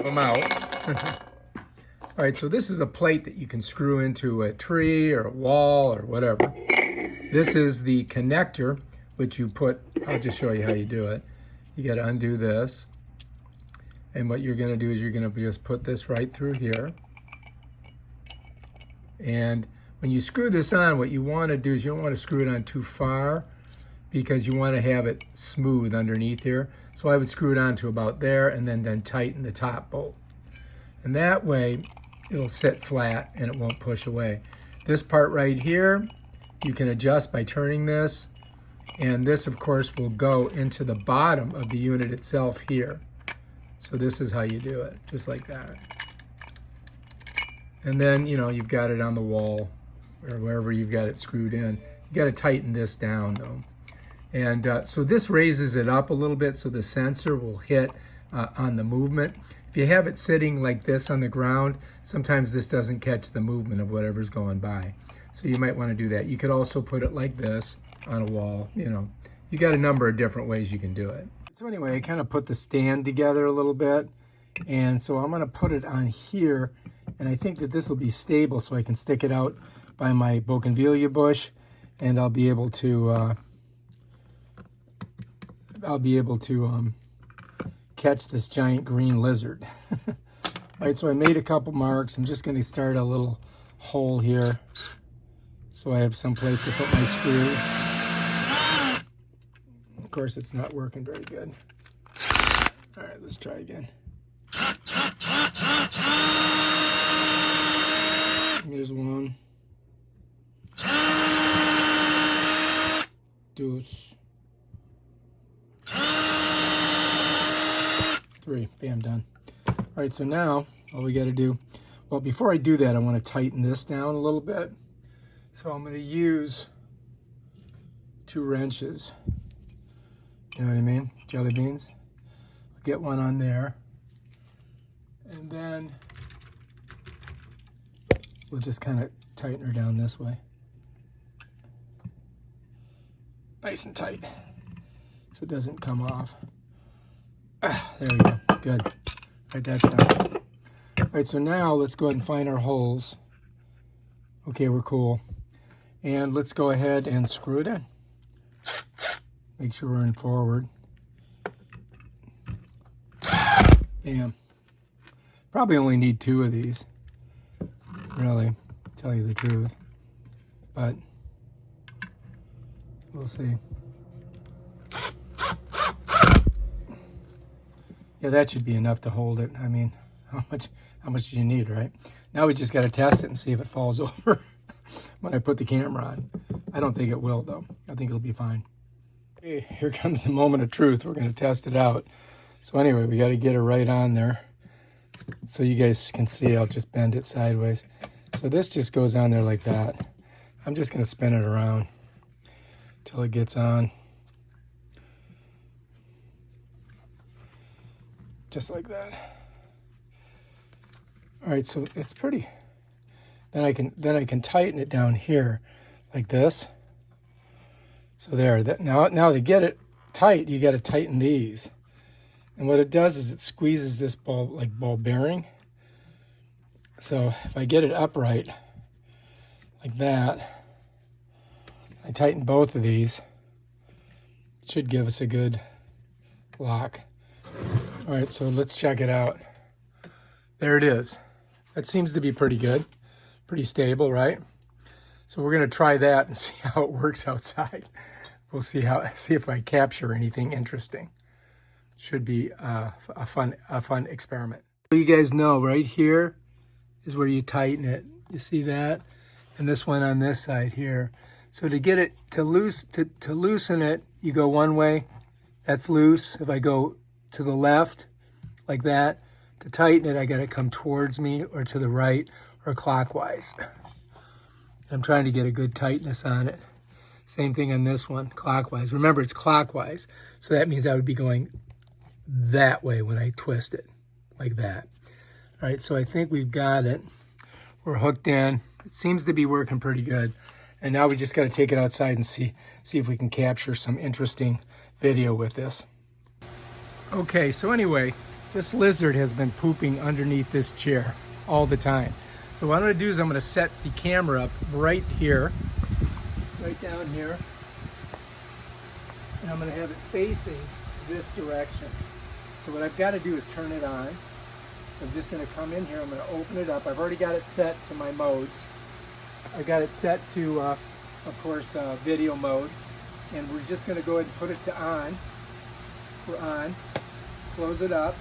them out. All right, so this is a plate that you can screw into a tree or a wall or whatever. This is the connector, which you put, I'll just show you how you do it. You got to undo this. And what you're going to do is you're going to just put this right through here. And when you screw this on, what you want to do is you don't want to screw it on too far because you want to have it smooth underneath here. So I would screw it on to about there and then tighten the top bolt. And that way it'll sit flat and it won't push away. This part right here, you can adjust by turning this. And this, of course, will go into the bottom of the unit itself here. So this is how you do it, just like that. And then, you know, you've got it on the wall or wherever you've got it screwed in. You got to tighten this down, though. And so this raises it up a little bit so the sensor will hit on the movement. If you have it sitting like this on the ground, sometimes this doesn't catch the movement of whatever's going by. So you might want to do that. You could also put it like this on a wall. You know, you got a number of different ways you can do it. So anyway, I kind of put the stand together a little bit. And so I'm going to put it on here. And I think that this will be stable so I can stick it out by my bougainvillea bush. And I'll be able to catch this giant green lizard. All right, so I made a couple marks. I'm just going to start a little hole here so I have some place to put my screw. Of course, it's not working very good. All right, let's try again. Here's one. Deuce. 3. Bam, done. All right, so now all we got to do, well, before I do that, I want to tighten this down a little bit. So I'm going to use 2 wrenches. You know what I mean? Jelly beans. I'll get one on there. And then we'll just kind of tighten her down this way. Nice and tight so it doesn't come off. There we go. Good. All right, that's done. All right, so now let's go ahead and find our holes. Okay, we're cool. And let's go ahead and screw it in. Make sure we're in forward. Bam. Probably only need 2 of these, really, to tell you the truth. But we'll see. Yeah, that should be enough to hold it. I mean, how much do you need, right? Now we just got to test it and see if it falls over when I put the camera on. I don't think it will, though. I think it'll be fine. Okay, here comes the moment of truth. We're going to test it out. So anyway, we got to get it right on there. So you guys can see, I'll just bend it sideways. So this just goes on there like that. I'm just going to spin it around until it gets on. Just like that. All right, so it's pretty. Then I can tighten it down here like this. So there. Now to get it tight, you got to tighten these. And what it does is it squeezes this ball bearing. So if I get it upright like that, I tighten both of these. It should give us a good lock. All right, so let's check it out. There it is. That seems to be pretty good, pretty stable, right? So we're going to try that and see how it works outside. We'll see if I capture anything interesting. Should be a fun experiment. So you guys know right here is where you tighten it. You see that? And this one on this side here. So to get it to loosen it, you go one way. That's loose. If I go to the left like that, to tighten it, I got to come towards me or to the right or clockwise. I'm trying to get a good tightness on it. Same thing on this one, clockwise. Remember, it's clockwise, so that means I would be going that way when I twist it, like that. All right, so I think we've got it. We're hooked in. It seems to be working pretty good. And now we just got to take it outside and see if we can capture some interesting video with this. Okay, so anyway, This lizard has been pooping underneath this chair all the time. So what I'm going to do is I'm going to set the camera up right here, right down here, and I'm going to have it facing this direction. So what I've got to do is turn it on. I'm just going to come in here, I'm going to open it up. I've already got it set to my modes. I got it set to, of course, video mode. And we're just going to go ahead and put it to on. We're on. Close it up.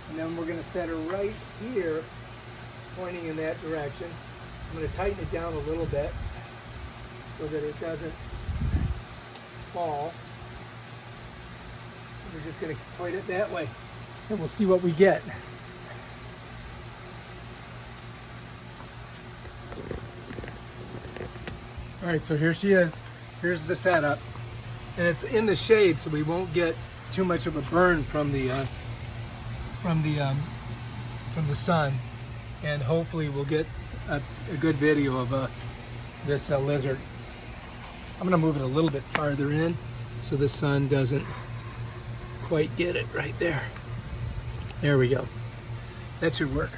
And then we're going to set her right here, pointing in that direction. I'm going to tighten it down a little bit so that it doesn't fall. We're just going to point it that way, and we'll see what we get. All right, so here she is. Here's the setup, and it's in the shade, so we won't get too much of a burn from the sun, and hopefully we'll get a good video of this lizard. I'm going to move it a little bit farther in so the sun doesn't quite get it right there. There we go. That should work.